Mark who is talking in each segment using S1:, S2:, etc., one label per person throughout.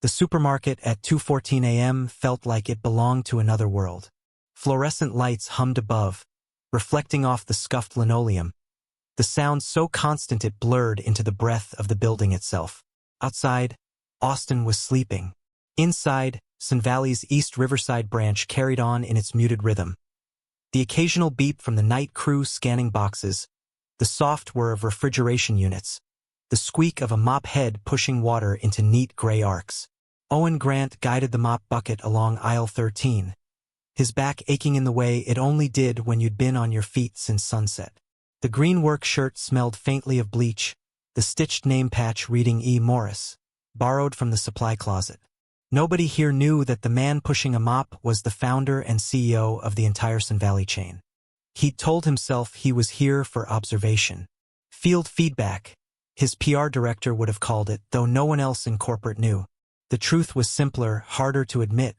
S1: The supermarket at 2:14 a.m. felt like it belonged to another world. Fluorescent lights hummed above, reflecting off the scuffed linoleum, the sound so constant it blurred into the breath of the building itself. Outside, Austin was sleeping. Inside, SunValley's East Riverside branch carried on in its muted rhythm. The occasional beep from the night crew scanning boxes, the soft whir of refrigeration units, the squeak of a mop head pushing water into neat gray arcs. Owen Grant guided the mop bucket along aisle 13, his back aching in the way it only did when you'd been on your feet since sunset. The green work shirt smelled faintly of bleach, the stitched name patch reading E. Morris, borrowed from the supply closet. Nobody here knew that the man pushing a mop was the founder and CEO of the entire SunValley chain. He'd told himself he was here for observation. Field feedback, his PR director would have called it, though no one else in corporate knew. The truth was simpler, harder to admit.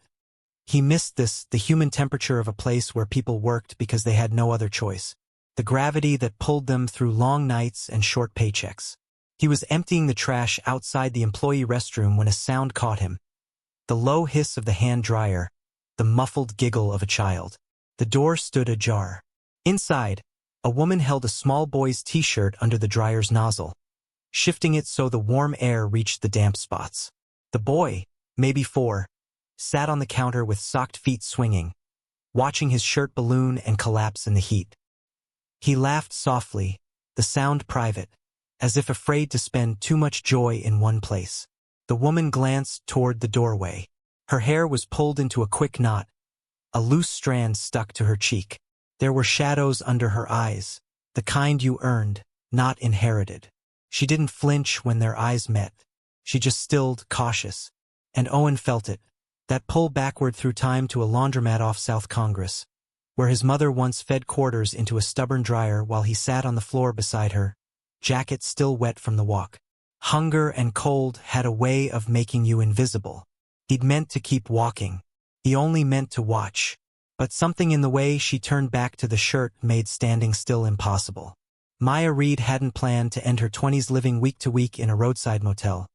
S1: He missed this, the human temperature of a place where people worked because they had no other choice. The gravity that pulled them through long nights and short paychecks. He was emptying the trash outside the employee restroom when a sound caught him. The low hiss of the hand dryer, the muffled giggle of a child. The door stood ajar. Inside, a woman held a small boy's t-shirt under the dryer's nozzle, shifting it so the warm air reached the damp spots. The boy, maybe 4, sat on the counter with socked feet swinging, watching his shirt balloon and collapse in the heat. He laughed softly, the sound private, as if afraid to spend too much joy in one place. The woman glanced toward the doorway. Her hair was pulled into a quick knot, a loose strand stuck to her cheek. There were shadows under her eyes, the kind you earned, not inherited. She didn't flinch when their eyes met. She just stilled, cautious. And Owen felt it, that pull backward through time to a laundromat off South Congress, where his mother once fed quarters into a stubborn dryer while he sat on the floor beside her, jacket still wet from the walk. Hunger and cold had a way of making you invisible. He'd meant to keep walking. He only meant to watch. But something in the way she turned back to the shirt made standing still impossible. Maya Reed hadn't planned to end her 20s living week to week in a roadside motel,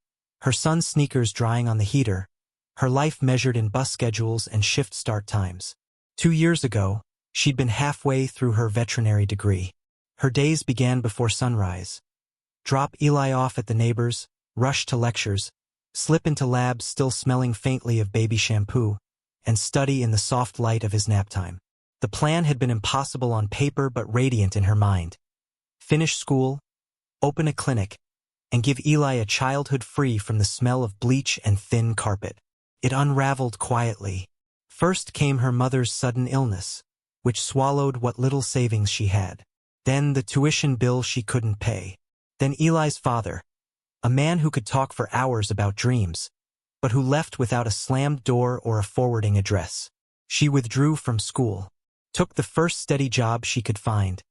S1: her son's sneakers drying on the heater, her life measured in bus schedules and shift start times. 2 years ago, she'd been halfway through her veterinary degree. Her days began before sunrise. Drop Eli off at the neighbor's, rush to lectures, slip into labs still smelling faintly of baby shampoo, and study in the soft light of his nap time. The plan had been impossible on paper but radiant in her mind. Finish school, open a clinic, and give Eli a childhood free from the smell of bleach and thin carpet. It unraveled quietly. First came her mother's sudden illness, which swallowed what little savings she had. Then the tuition bill she couldn't pay. Then Eli's father, a man who could talk for hours about dreams, but who left without a slammed door or a forwarding address. She withdrew from school, took the first steady job she could find,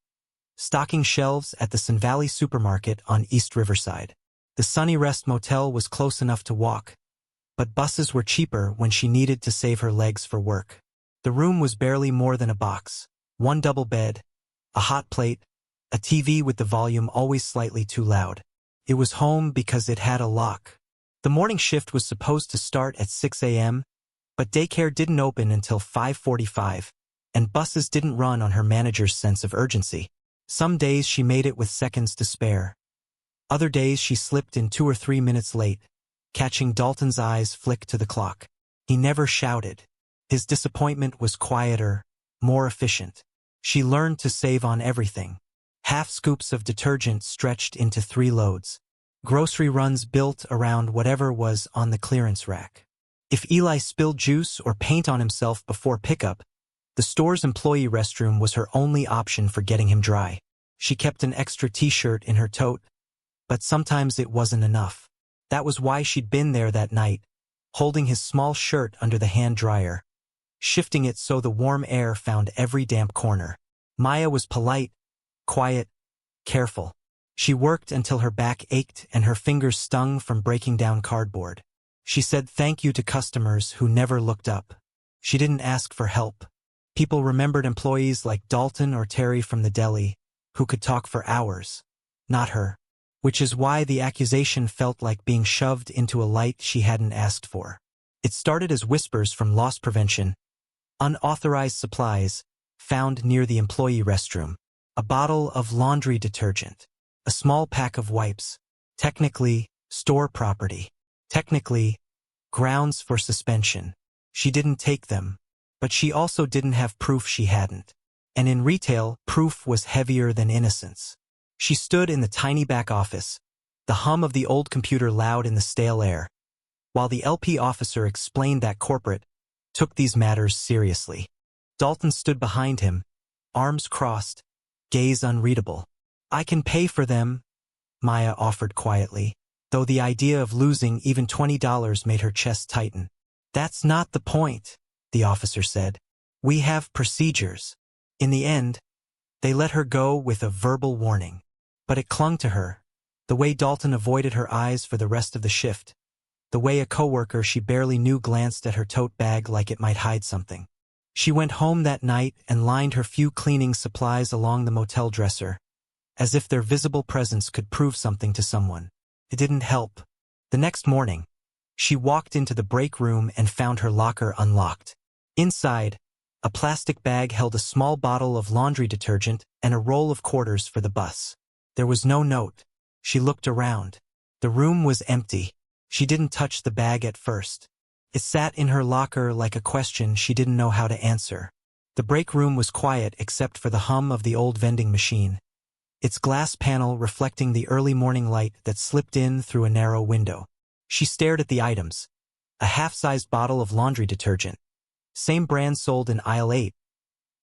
S1: stocking shelves at the SunValley Supermarket on East Riverside. The Sunny Rest Motel was close enough to walk, but buses were cheaper when she needed to save her legs for work. The room was barely more than a box, one double bed, a hot plate, a TV with the volume always slightly too loud. It was home because it had a lock. The morning shift was supposed to start at 6 a.m., but daycare didn't open until 5:45, and buses didn't run on her manager's sense of urgency. Some days she made it with seconds to spare. Other days she slipped in 2 or 3 minutes late, catching Dalton's eyes flick to the clock. He never shouted. His disappointment was quieter, more efficient. She learned to save on everything. Half scoops of detergent stretched into 3 loads. Grocery runs built around whatever was on the clearance rack. If Eli spilled juice or paint on himself before pickup, the store's employee restroom was her only option for getting him dry. She kept an extra t-shirt in her tote, but sometimes it wasn't enough. That was why she'd been there that night, holding his small shirt under the hand dryer, shifting it so the warm air found every damp corner. Maya was polite, quiet, careful. She worked until her back ached and her fingers stung from breaking down cardboard. She said thank you to customers who never looked up. She didn't ask for help. People remembered employees like Dalton or Terry from the deli, who could talk for hours. Not her. which is why the accusation felt like being shoved into a light she hadn't asked for. It started as whispers from loss prevention, unauthorized supplies found near the employee restroom, a bottle of laundry detergent, a small pack of wipes, technically store property, technically grounds for suspension. She didn't take them, but she also didn't have proof she hadn't. And in retail, proof was heavier than innocence. She stood in the tiny back office, the hum of the old computer loud in the stale air, while the LP officer explained that corporate took these matters seriously. Dalton stood behind him, arms crossed, gaze unreadable. "I can pay for them," Maya offered quietly, though the idea of losing even $20 made her chest tighten. "That's not the point," the officer said. "We have procedures." In the end, they let her go with a verbal warning. But it clung to her, the way Dalton avoided her eyes for the rest of the shift, the way a coworker she barely knew glanced at her tote bag like it might hide something. She went home that night and lined her few cleaning supplies along the motel dresser, as if their visible presence could prove something to someone. It didn't help. The next morning, she walked into the break room and found her locker unlocked. Inside, a plastic bag held a small bottle of laundry detergent and a roll of quarters for the bus. There was no note. She looked around. The room was empty. She didn't touch the bag at first. It sat in her locker like a question she didn't know how to answer. The break room was quiet except for the hum of the old vending machine, its glass panel reflecting the early morning light that slipped in through a narrow window. She stared at the items. A half-sized bottle of laundry detergent. Same brand sold in aisle 8.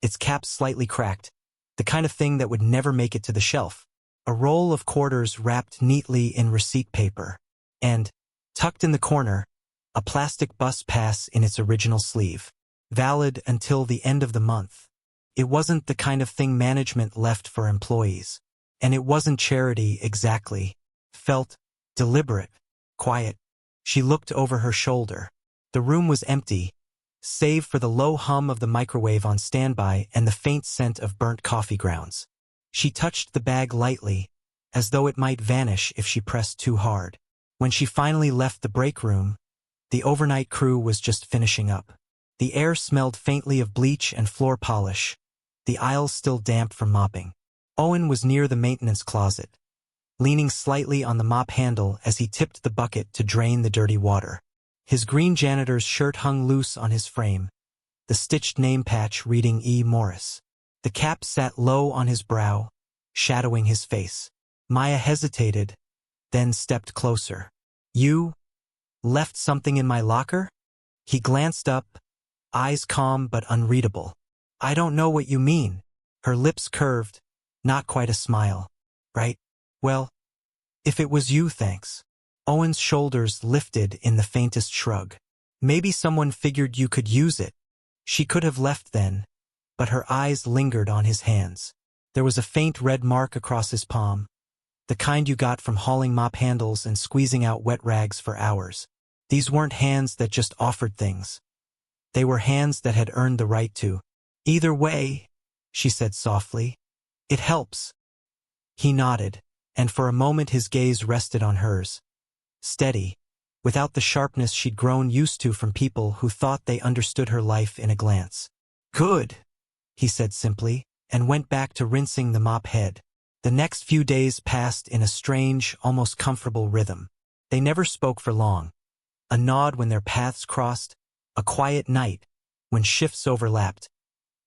S1: Its cap slightly cracked, the kind of thing that would never make it to the shelf. A roll of quarters wrapped neatly in receipt paper. And, tucked in the corner, a plastic bus pass in its original sleeve. Valid until the end of the month. It wasn't the kind of thing management left for employees. And it wasn't charity exactly. Felt deliberate, quiet. She looked over her shoulder. The room was empty, save for the low hum of the microwave on standby and the faint scent of burnt coffee grounds. She touched the bag lightly, as though it might vanish if she pressed too hard. When she finally left the break room, the overnight crew was just finishing up. The air smelled faintly of bleach and floor polish, the aisles still damp from mopping. Owen was near the maintenance closet, leaning slightly on the mop handle as he tipped the bucket to drain the dirty water. His green janitor's shirt hung loose on his frame, the stitched name patch reading E. Morris. The cap sat low on his brow, shadowing his face. Maya hesitated, then stepped closer. "You left something in my locker?" He glanced up, eyes calm but unreadable. "I don't know what you mean." Her lips curved, not quite a smile. "Right? Well, if it was you, thanks." Owen's shoulders lifted in the faintest shrug. "Maybe someone figured you could use it." She could have left then, but her eyes lingered on his hands. There was a faint red mark across his palm, the kind you got from hauling mop handles and squeezing out wet rags for hours. These weren't hands that just offered things. They were hands that had earned the right to. "Either way," she said softly, "it helps." He nodded, and for a moment his gaze rested on hers. Steady, without the sharpness she'd grown used to from people who thought they understood her life in a glance. "Good," he said simply, and went back to rinsing the mop head. The next few days passed in a strange, almost comfortable rhythm. They never spoke for long. A nod when their paths crossed, a quiet night when shifts overlapped.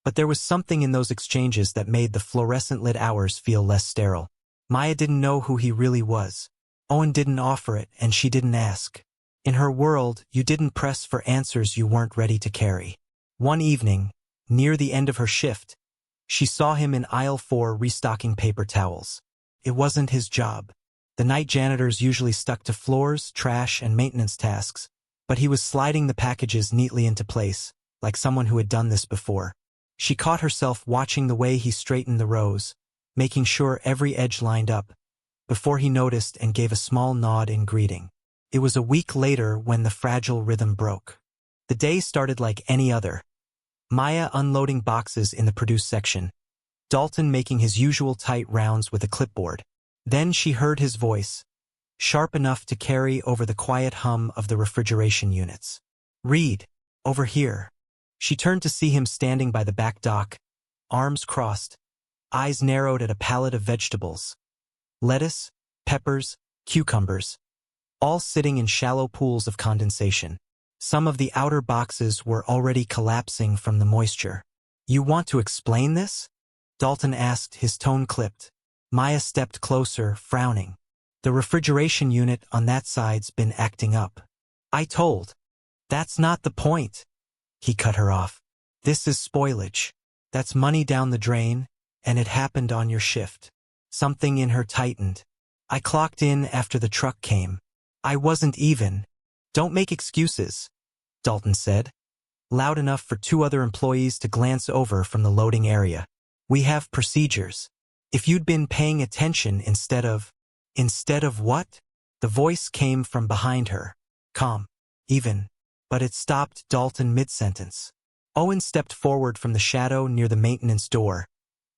S1: But there was something in those exchanges that made the fluorescent-lit hours feel less sterile. Maya didn't know who he really was. Owen didn't offer it, and she didn't ask. In her world, you didn't press for answers you weren't ready to carry. One evening, near the end of her shift, she saw him in aisle 4 restocking paper towels. It wasn't his job. The night janitors usually stuck to floors, trash, and maintenance tasks, but he was sliding the packages neatly into place, like someone who had done this before. She caught herself watching the way he straightened the rows, making sure every edge lined up, before he noticed and gave a small nod in greeting. It was a week later when the fragile rhythm broke. The day started like any other. Maya unloading boxes in the produce section, Dalton making his usual tight rounds with a clipboard. Then she heard his voice, sharp enough to carry over the quiet hum of the refrigeration units. "Reed, over here." She turned to see him standing by the back dock, arms crossed, eyes narrowed at a pallet of vegetables. Lettuce, peppers, cucumbers, all sitting in shallow pools of condensation. Some of the outer boxes were already collapsing from the moisture. "You want to explain this?" Dalton asked, his tone clipped. Maya stepped closer, frowning. "The refrigeration unit on that side's been acting up." "I told." "That's not the point." He cut her off. "This is spoilage. That's money down the drain, and it happened on your shift." Something in her tightened. "I clocked in after the truck came. I wasn't even." "Don't make excuses," Dalton said, loud enough for two other employees to glance over from the loading area. "We have procedures. If you'd been paying attention instead of..." "Instead of what?" The voice came from behind her. Calm. Even. But it stopped Dalton mid-sentence. Owen stepped forward from the shadow near the maintenance door,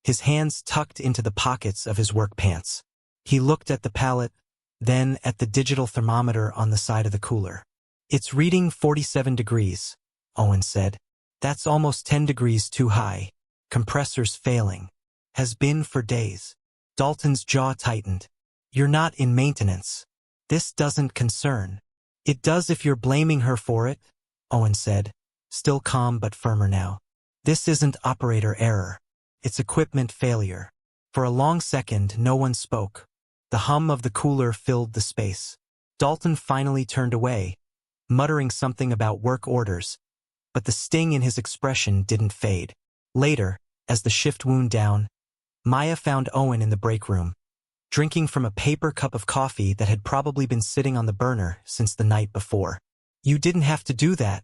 S1: his hands tucked into the pockets of his work pants. He looked at the pallet, then at the digital thermometer on the side of the cooler. "It's reading 47 degrees, Owen said. "That's almost 10 degrees too high. Compressor's failing. Has been for days." Dalton's jaw tightened. "You're not in maintenance. This doesn't concern." "It does if you're blaming her for it," Owen said, still calm but firmer now. "This isn't operator error. It's equipment failure." For a long second, no one spoke. The hum of the cooler filled the space. Dalton finally turned away, muttering something about work orders, but the sting in his expression didn't fade. Later, as the shift wound down, Maya found Owen in the break room, drinking from a paper cup of coffee that had probably been sitting on the burner since the night before. "You didn't have to do that,"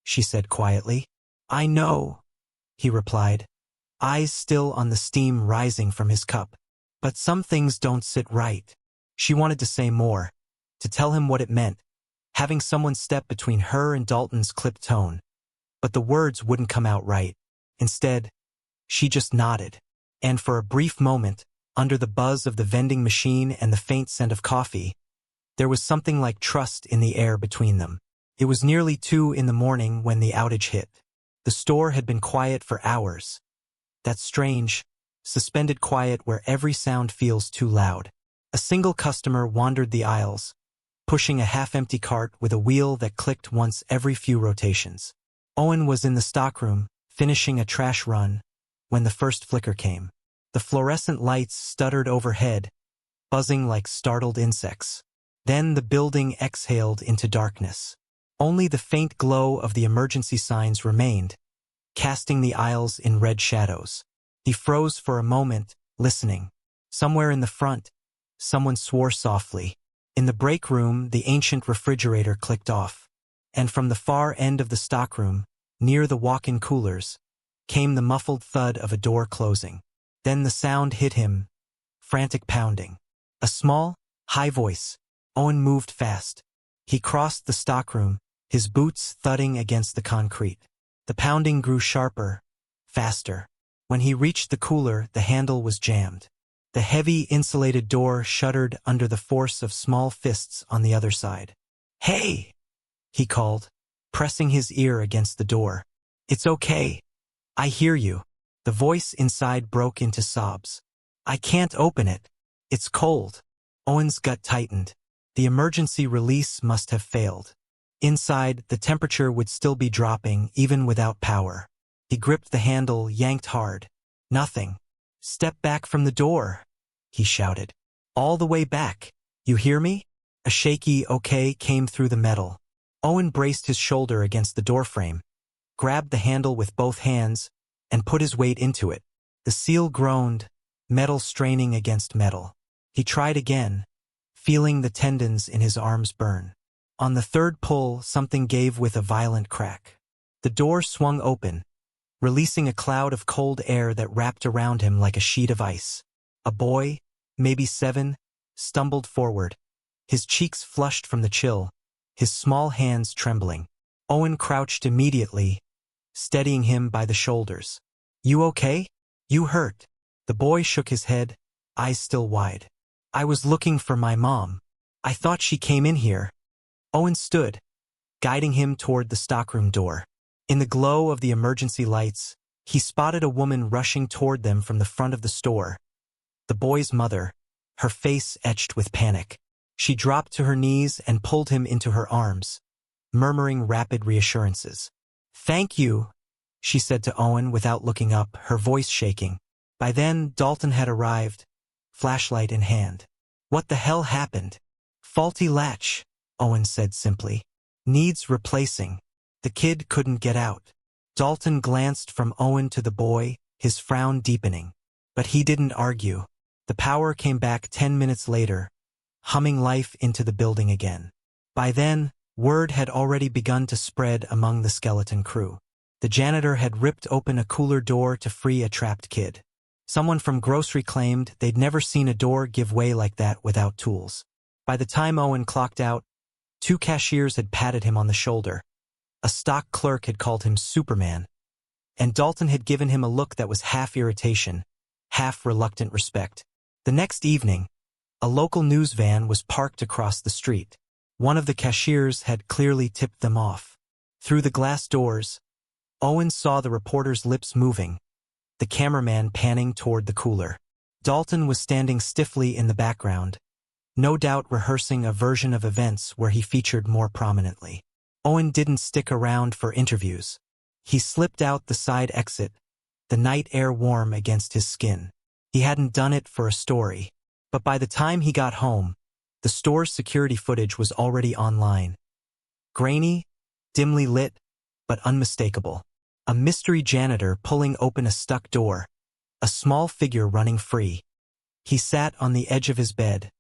S1: she said quietly. "I know," he replied, eyes still on the steam rising from his cup. "But some things don't sit right." She wanted to say more, to tell him what it meant, having someone step between her and Dalton's clipped tone. But the words wouldn't come out right. Instead, she just nodded. And for a brief moment, under the buzz of the vending machine and the faint scent of coffee, there was something like trust in the air between them. It was nearly 2 in the morning when the outage hit. The store had been quiet for hours. That strange, suspended quiet where every sound feels too loud. A single customer wandered the aisles, pushing a half-empty cart with a wheel that clicked once every few rotations. Owen was in the stockroom, finishing a trash run, when the first flicker came. The fluorescent lights stuttered overhead, buzzing like startled insects. Then the building exhaled into darkness. Only the faint glow of the emergency signs remained, casting the aisles in red shadows. He froze for a moment, listening. Somewhere in the front, someone swore softly. In the break room, the ancient refrigerator clicked off. And from the far end of the stockroom, near the walk-in coolers, came the muffled thud of a door closing. Then the sound hit him, frantic pounding. A small, high voice. Owen moved fast. He crossed the stockroom, his boots thudding against the concrete. The pounding grew sharper, faster. When he reached the cooler, the handle was jammed. The heavy, insulated door shuddered under the force of small fists on the other side. "Hey!" he called, pressing his ear against the door. "It's okay. I hear you." The voice inside broke into sobs. "I can't open it. It's cold." Owen's gut tightened. The emergency release must have failed. Inside, the temperature would still be dropping, even without power. He gripped the handle, yanked hard. Nothing. "Step back from the door," he shouted. "All the way back. You hear me?" A shaky "okay" came through the metal. Owen braced his shoulder against the doorframe, grabbed the handle with both hands, and put his weight into it. The seal groaned, metal straining against metal. He tried again, feeling the tendons in his arms burn. On the third pull, something gave with a violent crack. The door swung open, releasing a cloud of cold air that wrapped around him like a sheet of ice. A boy, maybe 7, stumbled forward, his cheeks flushed from the chill, his small hands trembling. Owen crouched immediately, steadying him by the shoulders. "You okay? You hurt?" The boy shook his head, eyes still wide. I was looking for my mom. I thought she came in here. Owen stood, guiding him toward the stockroom door. In the glow of the emergency lights, he spotted a woman rushing toward them from the front of the store. The boy's mother, her face etched with panic. She dropped to her knees and pulled him into her arms, murmuring rapid reassurances. "Thank you," she said to Owen without looking up, her voice shaking. By then, Dalton had arrived, flashlight in hand. "What the hell happened?" "Faulty latch," Owen said simply. "Needs replacing." The kid couldn't get out. Dalton glanced from Owen to the boy, his frown deepening. But he didn't argue. The power came back 10 minutes later, humming life into the building again. By then, word had already begun to spread among the skeleton crew. The janitor had ripped open a cooler door to free a trapped kid. Someone from grocery claimed they'd never seen a door give way like that without tools. By the time Owen clocked out, 2 cashiers had patted him on the shoulder. A stock clerk had called him Superman, and Dalton had given him a look that was half irritation, half reluctant respect. The next evening, a local news van was parked across the street. One of the cashiers had clearly tipped them off. Through the glass doors, Owen saw the reporter's lips moving, the cameraman panning toward the cooler. Dalton was standing stiffly in the background, no doubt rehearsing a version of events where he featured more prominently. Owen didn't stick around for interviews. He slipped out the side exit, the night air warm against his skin. He hadn't done it for a story. But by the time he got home, the store's security footage was already online. Grainy, dimly lit, but unmistakable. A mystery janitor pulling open a stuck door, a small figure running free. He sat on the edge of his bed,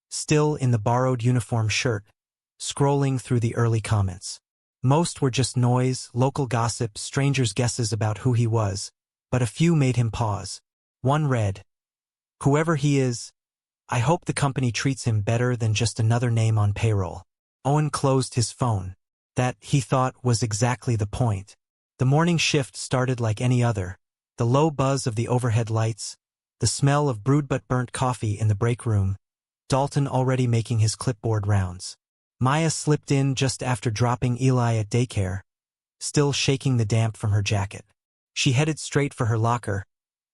S1: still in the borrowed uniform shirt, scrolling through the early comments. Most were just noise, local gossip, strangers' guesses about who he was, but a few made him pause. One read, "Whoever he is, I hope the company treats him better than just another name on payroll." Owen closed his phone. That, he thought, was exactly the point. The morning shift started like any other. The low buzz of the overhead lights, the smell of brewed but burnt coffee in the break room, Dalton already making his clipboard rounds. Maya slipped in just after dropping Eli at daycare, still shaking the damp from her jacket. She headed straight for her locker,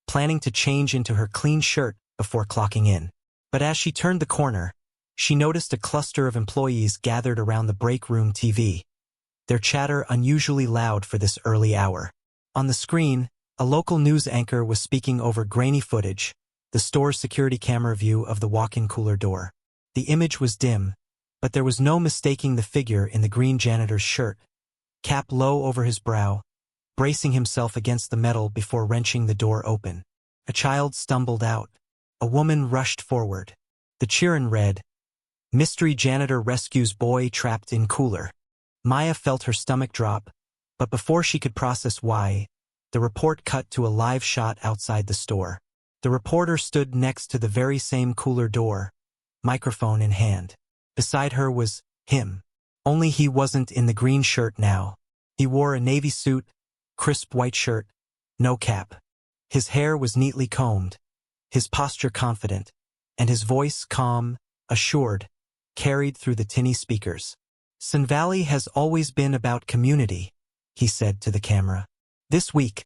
S1: planning to change into her clean shirt before clocking in. But as she turned the corner, she noticed a cluster of employees gathered around the break room TV, their chatter unusually loud for this early hour. On the screen, a local news anchor was speaking over grainy footage, the store's security camera view of the walk-in cooler door. The image was dim, but there was no mistaking the figure in the green janitor's shirt, cap low over his brow, bracing himself against the metal before wrenching the door open. A child stumbled out. A woman rushed forward. The cheerin read, "Mystery janitor rescues boy trapped in cooler." Maya felt her stomach drop, but before she could process why, the report cut to a live shot outside the store. The reporter stood next to the very same cooler door, microphone in hand. Beside her was him. Only he wasn't in the green shirt now. He wore a navy suit, crisp white shirt, no cap. His hair was neatly combed, his posture confident, and his voice calm, assured, carried through the tinny speakers. "SunValley has always been about community," he said to the camera. "This week,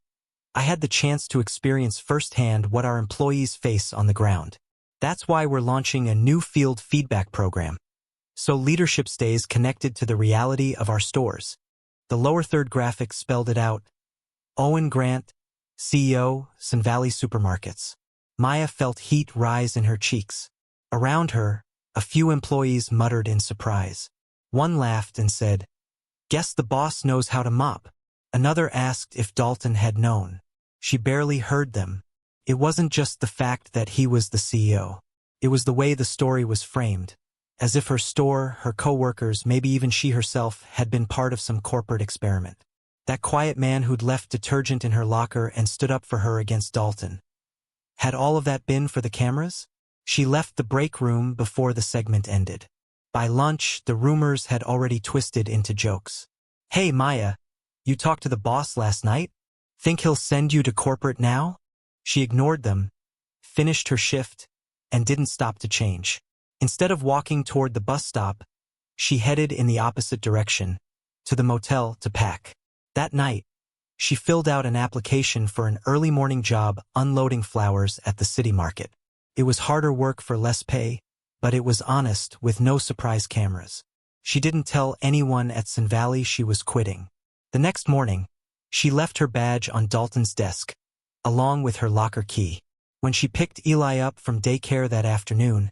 S1: I had the chance to experience firsthand what our employees face on the ground. That's why we're launching a new field feedback program, so leadership stays connected to the reality of our stores." The lower third graphic spelled it out. Owen Grant, CEO, SunValley Supermarkets. Maya felt heat rise in her cheeks. Around her, a few employees muttered in surprise. One laughed and said, "Guess the boss knows how to mop." Another asked if Dalton had known. She barely heard them. It wasn't just the fact that he was the CEO. It was the way the story was framed, as if her store, her co-workers, maybe even she herself, had been part of some corporate experiment. That quiet man who'd left detergent in her locker and stood up for her against Dalton. Had all of that been for the cameras? She left the break room before the segment ended. By lunch, the rumors had already twisted into jokes. "Hey, Maya, you talked to the boss last night? Think he'll send you to corporate now?" She ignored them, finished her shift, and didn't stop to change. Instead of walking toward the bus stop, she headed in the opposite direction, to the motel to pack. That night, she filled out an application for an early morning job unloading flowers at the city market. It was harder work for less pay, but it was honest with no surprise cameras. She didn't tell anyone at SunValley she was quitting. The next morning, she left her badge on Dalton's desk, along with her locker key. When she picked Eli up from daycare that afternoon,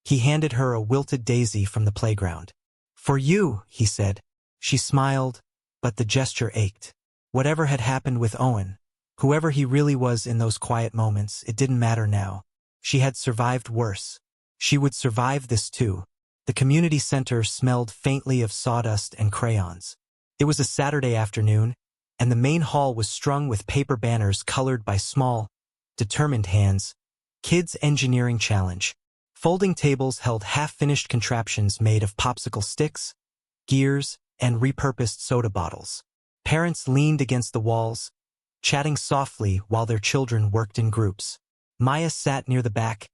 S1: he handed her a wilted daisy from the playground. "For you," he said. She smiled, but the gesture ached. Whatever had happened with Owen, whoever he really was in those quiet moments, it didn't matter now. She had survived worse. She would survive this too. The community center smelled faintly of sawdust and crayons. It was a Saturday afternoon, and the main hall was strung with paper banners colored by small, determined hands. Kids Engineering Challenge. Folding tables held half-finished contraptions made of popsicle sticks, gears, and repurposed soda bottles. Parents leaned against the walls, chatting softly while their children worked in groups. Maya sat near the back,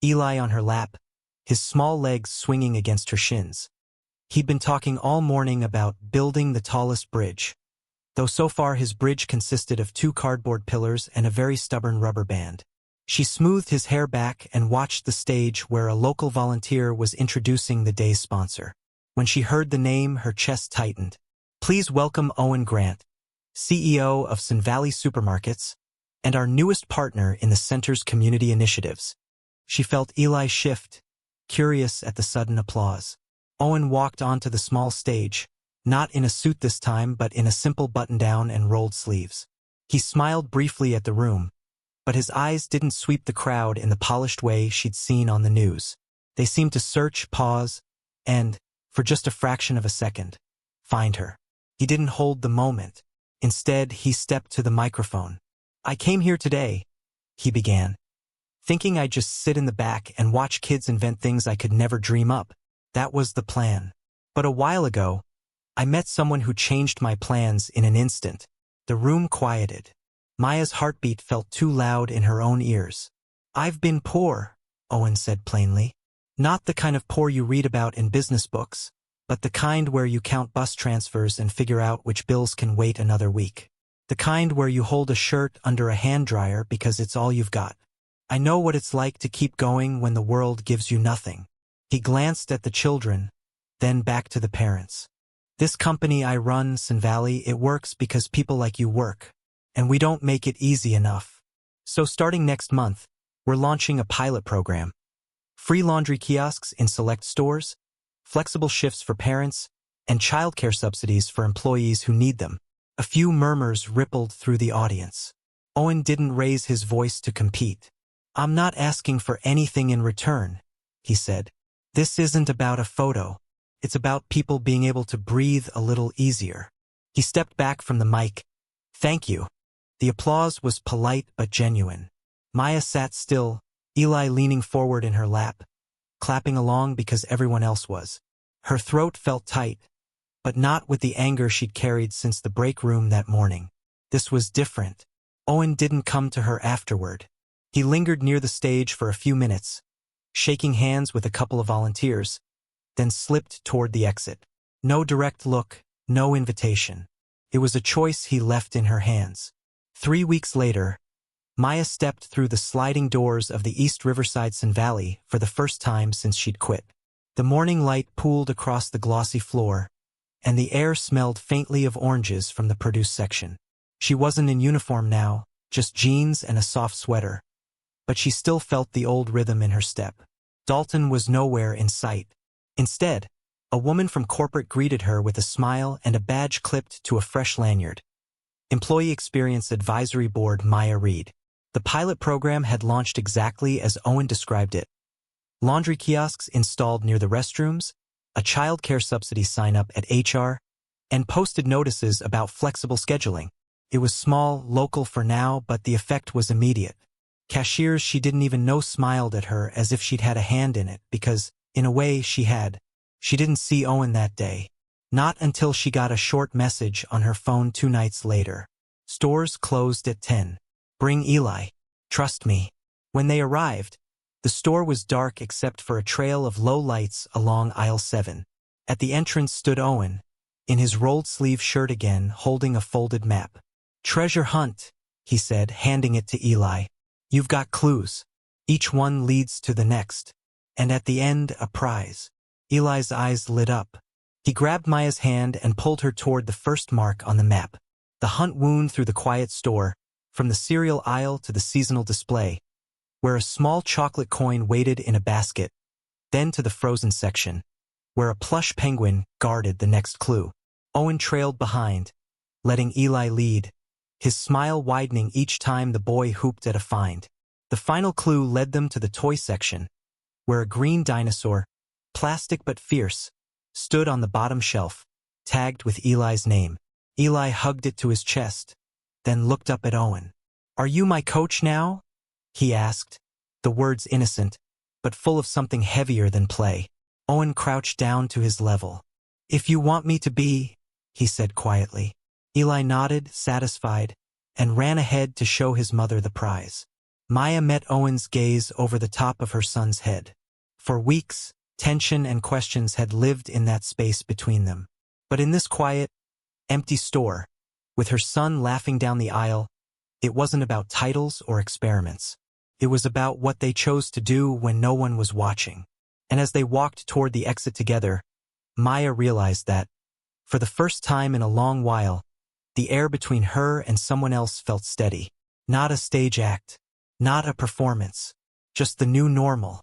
S1: Eli on her lap, his small legs swinging against her shins. He'd been talking all morning about building the tallest bridge, though so far his bridge consisted of 2 cardboard pillars and a very stubborn rubber band. She smoothed his hair back and watched the stage where a local volunteer was introducing the day's sponsor. When she heard the name, her chest tightened. "Please welcome Owen Grant, CEO of SunValley Supermarkets, and our newest partner in the center's community initiatives." She felt Eli shift, curious at the sudden applause. Owen walked onto the small stage, not in a suit this time but in a simple button-down and rolled sleeves. He smiled briefly at the room, but his eyes didn't sweep the crowd in the polished way she'd seen on the news. They seemed to search, pause, and, for just a fraction of a second, find her. He didn't hold the moment. Instead, he stepped to the microphone. "I came here today," he began, "thinking I'd just sit in the back and watch kids invent things I could never dream up. That was the plan. But a while ago, I met someone who changed my plans in an instant." The room quieted. Maya's heartbeat felt too loud in her own ears. "I've been poor," Owen said plainly. "Not the kind of poor you read about in business books, but the kind where you count bus transfers and figure out which bills can wait another week. The kind where you hold a shirt under a hand dryer because it's all you've got. I know what it's like to keep going when the world gives you nothing." He glanced at the children, then back to the parents. "This company I run, SunValley, it works because people like you work, and we don't make it easy enough. So starting next month, we're launching a pilot program. Free laundry kiosks in select stores, flexible shifts for parents, and childcare subsidies for employees who need them." A few murmurs rippled through the audience. Owen didn't raise his voice to compete. "I'm not asking for anything in return," he said. "This isn't about a photo. It's about people being able to breathe a little easier." He stepped back from the mic. "Thank you." The applause was polite but genuine. Maya sat still, Eli leaning forward in her lap, clapping along because everyone else was. Her throat felt tight, but not with the anger she'd carried since the break room that morning. This was different. Owen didn't come to her afterward. He lingered near the stage for a few minutes, shaking hands with a couple of volunteers, then slipped toward the exit. No direct look, no invitation. It was a choice he left in her hands. 3 weeks later, Maya stepped through the sliding doors of the East Riverside SunValley for the first time since she'd quit. The morning light pooled across the glossy floor, and the air smelled faintly of oranges from the produce section. She wasn't in uniform now, just jeans and a soft sweater, but she still felt the old rhythm in her step. Dalton was nowhere in sight. Instead, a woman from corporate greeted her with a smile and a badge clipped to a fresh lanyard. Employee Experience Advisory Board Maya Reed. The pilot program had launched exactly as Owen described it. Laundry kiosks installed near the restrooms, a child care subsidy sign-up at HR, and posted notices about flexible scheduling. It was small, local for now, but the effect was immediate. Cashiers she didn't even know smiled at her as if she'd had a hand in it because, in a way, she had. She didn't see Owen that day. Not until she got a short message on her phone 2 nights later. Stores closed at 10. Bring Eli. Trust me. When they arrived, The store was dark except for a trail of low lights along aisle 7. At the entrance stood Owen, in his rolled-sleeve shirt again, holding a folded map. "Treasure hunt," he said, handing it to Eli. "You've got clues. Each one leads to the next. And at the end, a prize." Eli's eyes lit up. He grabbed Maya's hand and pulled her toward the first mark on the map. The hunt wound through the quiet store, from the cereal aisle to the seasonal display, where a small chocolate coin waited in a basket, then to the frozen section, where a plush penguin guarded the next clue. Owen trailed behind, letting Eli lead, his smile widening each time the boy hooped at a find. The final clue led them to the toy section, where a green dinosaur, plastic but fierce, stood on the bottom shelf, tagged with Eli's name. Eli hugged it to his chest, then looked up at Owen. "Are you my coach now?" he asked, the words innocent, but full of something heavier than play. Owen crouched down to his level. "If you want me to be," he said quietly. Eli nodded, satisfied, and ran ahead to show his mother the prize. Maya met Owen's gaze over the top of her son's head. For weeks, tension and questions had lived in that space between them. But in this quiet, empty store, with her son laughing down the aisle, it wasn't about titles or experiments. It was about what they chose to do when no one was watching. And as they walked toward the exit together, Maya realized that, for the first time in a long while, the air between her and someone else felt steady. Not a stage act, not a performance, just the new normal.